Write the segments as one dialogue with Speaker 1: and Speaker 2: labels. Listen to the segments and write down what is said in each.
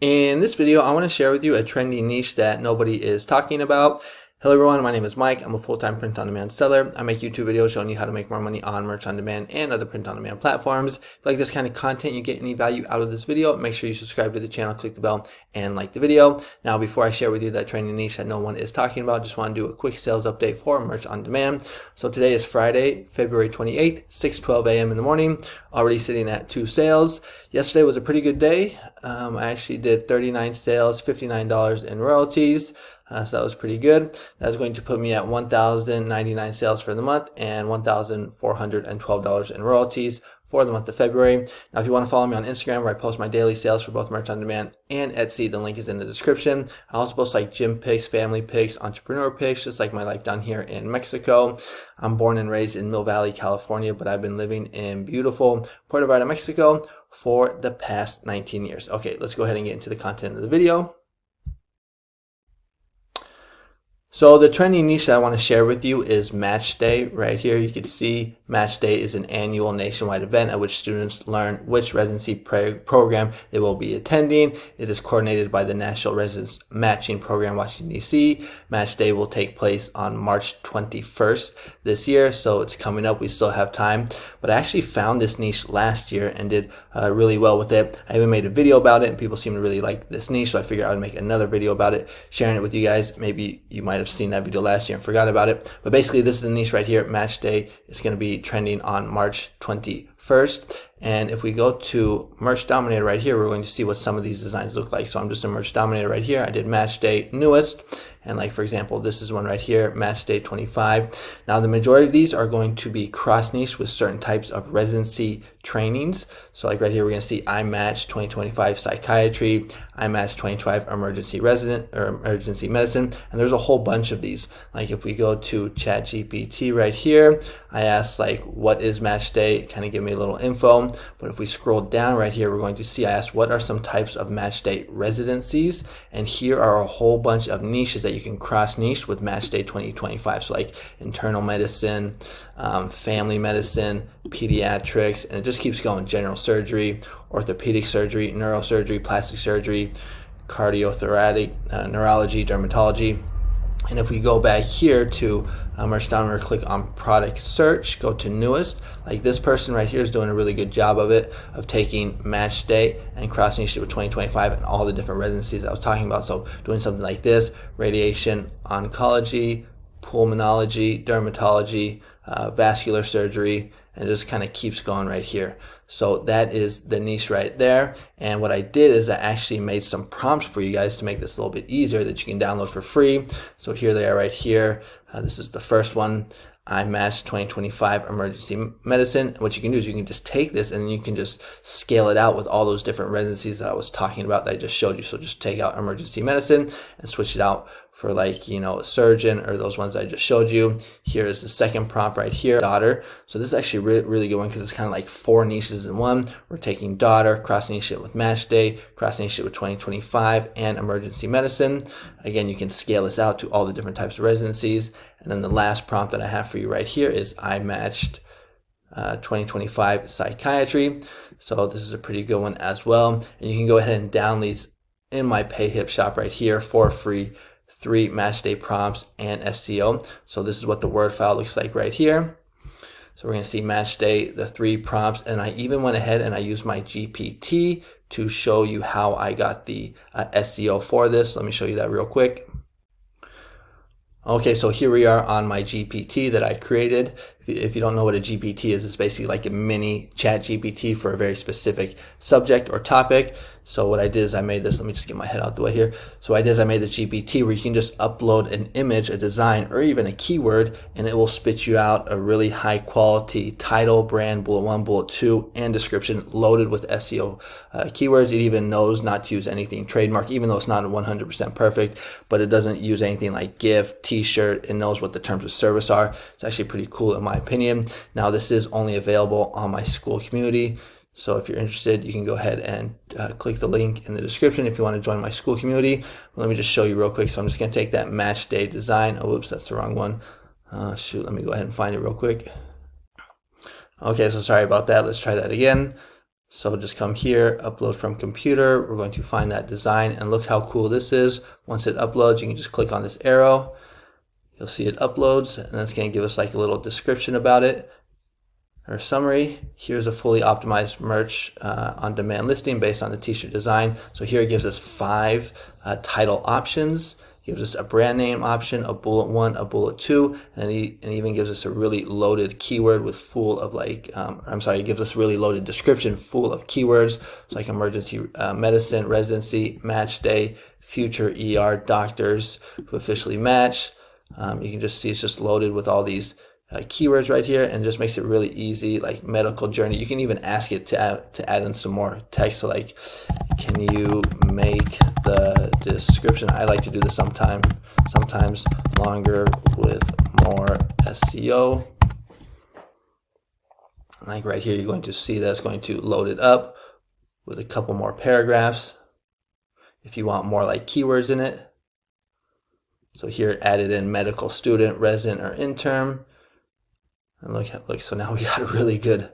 Speaker 1: In this video, I want to share with you a trendy niche that nobody is talking about. Hello everyone, my name is Mike. I'm a full-time print-on-demand seller. I make YouTube videos showing you how to make more money on merch-on-demand and other print-on-demand platforms. If you like this kind of content, you get any value out of this video, make sure you subscribe to the channel, click the bell, and like the video. Now, before I share with you that trendy niche that no one is talking about, just want to do a quick sales update for merch-on-demand. So today is Friday, February 28th, 6:12 a.m. in the morning. Already sitting at 2 sales. Yesterday was a pretty good day. I actually did 39 sales, $59 in royalties. So that was pretty good. That's going to put me at 1,099 sales for the month and $1,412 in royalties for the month of February. Now, if you want to follow me on Instagram, where I post my daily sales for both Merch on Demand and Etsy, the link is in the description. I also post like gym pics, family pics, entrepreneur pics, just like my life down here in Mexico. I'm born and raised in Mill Valley, California, but I've been living in beautiful Puerto Vallarta, Mexico for the past 19 years. Okay, let's go ahead and get into the content of the video. So the trendy niche that I want to share with you is Match Day. Right here you can see Match Day is an annual nationwide event at which students learn which residency program they will be attending. It is coordinated by the National Residence Matching Program, Washington, D.C. Match Day will take place on March 21st this year, so it's coming up. We still have time. But I actually found this niche last year and did really well with it. I even made a video about it, and people seem to really like this niche, so I figured I would make another video about it, sharing it with you guys. Maybe you might have seen that video last year and forgot about it. But basically, this is the niche right here. Match Day is going to be trending on March 21st. And if we go to Merch Dominator right here, we're going to see what some of these designs look like. So I'm just in Merch Dominator right here. I did Match Day newest. And like, for example, this is one right here, Match Day 25. Now, the majority of these are going to be cross niche with certain types of residency trainings. So like right here, we're going to see iMatch 2025 Psychiatry, iMatch 2025 Emergency Medicine. And there's a whole bunch of these. Like if we go to ChatGPT right here, I asked like, what is Match Day? Kind of give me a little info. But if we scroll down right here, we're going to see, I asked, what are some types of Match Day residencies? And here are a whole bunch of niches that you can cross niche with Match Day 2025. So like internal medicine, family medicine, pediatrics, and it just keeps going. General surgery, orthopedic surgery, neurosurgery, plastic surgery, cardiothoracic, neurology, dermatology. And if we go back here to Merch Dominator, click on product search, go to newest, like this person right here is doing a really good job of it, of taking Match Day and crossing it with 2025 and all the different residencies I was talking about. So doing something like this, radiation oncology, pulmonology, dermatology, vascular surgery, and it just kind of keeps going right here. So that is the niche right there. And what I did is I actually made some prompts for you guys to make this a little bit easier that you can download for free. So here they are right here. This is the first one, iMatch 2025 Emergency Medicine. What you can do is you can just take this and you can just scale it out with all those different residencies that I was talking about that I just showed you. So just take out emergency medicine and switch it out for like, you know, a surgeon or those ones I just showed you. Here is the second prompt right here, daughter. So this is actually a really good one because it's kind of like 4 niches in one. We're taking daughter, cross niche it with Match Day, cross niche it with 2025 and emergency medicine. Again, you can scale this out to all the different types of residencies. And then the last prompt that I have for you right here is I matched 2025 psychiatry. So this is a pretty good one as well. And you can go ahead and download these in my PayHip shop right here for free. 3 Match Day prompts and SEO. So this is what the Word file looks like right here. So we're going to see Match Day, the 3 prompts, and I even went ahead and I used my GPT to show you how I got the SEO for this. Let me show you that real quick. Okay, so here we are on my GPT that I created. If you don't know what a GPT is, it's basically like a mini chat GPT for a very specific subject or topic. So what I did is I made this, let me just get my head out the way here. So what I did is I made this GPT where you can just upload an image, a design, or even a keyword, and it will spit you out a really high quality title, brand, bullet 1, bullet 2, and description loaded with SEO keywords. It even knows not to use anything trademark, even though it's not 100% perfect, but it doesn't use anything like GIF, t-shirt. It knows what the terms of service are. It's actually pretty cool in my opinion. Now this is only available on my SKOOL community. So if you're interested, you can go ahead and click the link in the description if you want to join my SKOOL community. Let me just show you real quick. So I'm just going to take that Match Day design. Oh, whoops, that's the wrong one. Shoot, let me go ahead and find it real quick. Okay, so sorry about that. Let's try that again. So just come here, upload from computer. We're going to find that design, and look how cool this is. Once it uploads, you can just click on this arrow. You'll see it uploads, and that's going to give us like a little description about it, or summary. Here's a fully optimized merch on demand listing based on the t-shirt design. So here it gives us 5 title options. Gives us a brand name option, a bullet 1, a bullet 2, and it even gives us a really loaded keyword with full of like, it gives us a really loaded description full of keywords, so like emergency medicine, residency, match day, future ER doctors who officially match. You can just see it's just loaded with all these keywords right here, and just makes it really easy, like medical journey. You can even ask it to add in some more text, so like, can you make the description, I like to do this sometimes longer with more SEO. Like right here, you're going to see that it's going to load it up with a couple more paragraphs if you want more like keywords in it. So here it added in medical student, resident, or intern. And look, so now we got a really good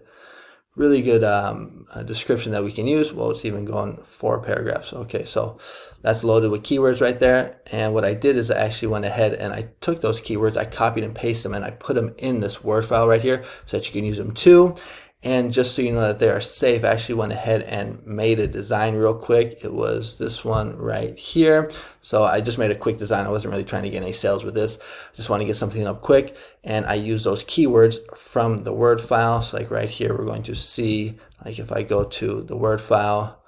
Speaker 1: description that we can use. Well, it's even going 4 paragraphs. Okay, so that's loaded with keywords right there. And what I did is I actually went ahead and I took those keywords, I copied and pasted them, and I put them in this Word file right here so that you can use them too. And just so you know that they are safe, I actually went ahead and made a design real quick. It was this one right here. So I just made a quick design. I wasn't really trying to get any sales with this. I just want to get something up quick. And I use those keywords from the Word file. So like right here, we're going to see, like if I go to the Word file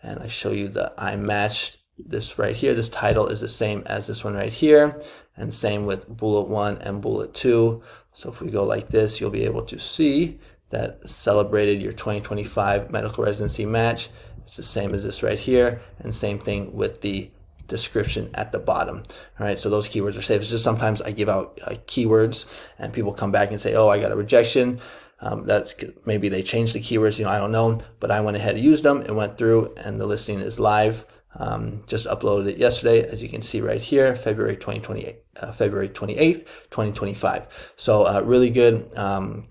Speaker 1: and I show you that I matched this right here, this title is the same as this one right here. And same with bullet 1 and bullet 2. So if we go like this, you'll be able to see that celebrated your 2025 medical residency match. It's the same as this right here, and same thing with the description at the bottom. All right, so those keywords are safe. It's just sometimes I give out keywords and people come back and say, oh, I got a rejection. That's maybe they changed the keywords, I don't know, but I went ahead and used them and went through, and the listing is live. Just uploaded it yesterday, as you can see right here, February 28th, 2025. So really good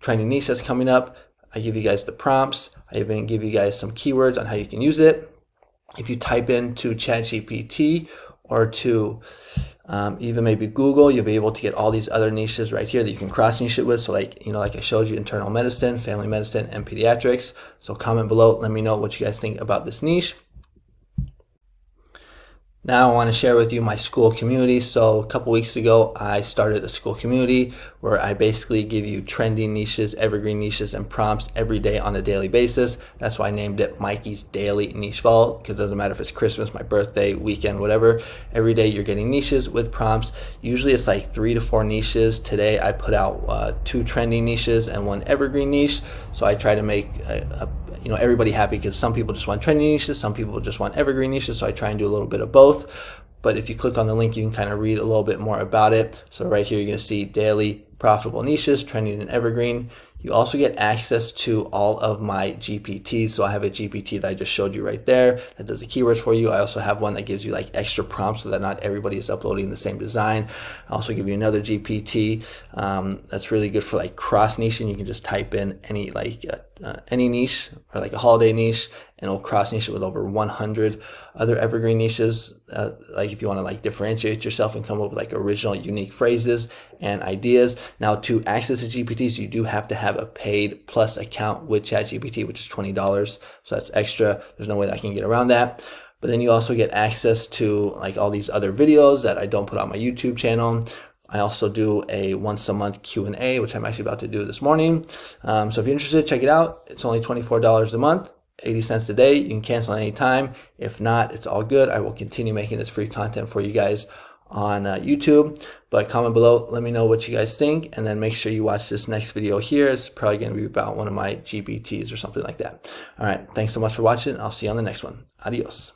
Speaker 1: trending niche that's coming up. I give you guys the prompts. I even give you guys some keywords on how you can use it. If you type into ChatGPT or to even maybe Google, you'll be able to get all these other niches right here that you can cross niche it with. So like, like I showed you, internal medicine, family medicine, and pediatrics. So comment below, let me know what you guys think about this niche. Now I want to share with you my SKOOL community. So a couple weeks ago, I started a SKOOL community where I basically give you trending niches, evergreen niches, and prompts every day on a daily basis. That's why I named it Mikey's Daily Niche Vault, because it doesn't matter if it's Christmas, my birthday, weekend, whatever. Every day you're getting niches with prompts. Usually it's like 3 to 4 niches. Today I put out 2 trending niches and 1 evergreen niche. So I try to make everybody happy, because some people just want trending niches, some people just want evergreen niches, so I try and do a little bit of both. But if you click on the link, you can kind of read a little bit more about it. So right here, you're going to see daily profitable niches, trending and evergreen. You also get access to all of my GPTs. So I have a GPT that I just showed you right there that does the keywords for you. I also have one that gives you like extra prompts so that not everybody is uploading the same design. I also give you another GPT that's really good for like cross niching. You can just type in any niche or like a holiday niche, and it'll cross niche it with over 100 other evergreen niches. Like if you want to like differentiate yourself and come up with like original, unique phrases and ideas. Now to access the GPTs, you do have to have a paid plus account with ChatGPT, which is $20. So that's extra. There's no way that I can get around that. But then you also get access to like all these other videos that I don't put on my YouTube channel. I also do a once a month Q&A, which I'm actually about to do this morning. So if you're interested, check it out. It's only $24 a month, 80 cents a day. You can cancel any time. If not, it's all good. I will continue making this free content for you guys on YouTube. But comment below, let me know what you guys think, and then make sure you watch this next video here. It's probably going to be about one of my GPTs or something like that. All right, thanks so much for watching. I'll see you on the next one. Adios.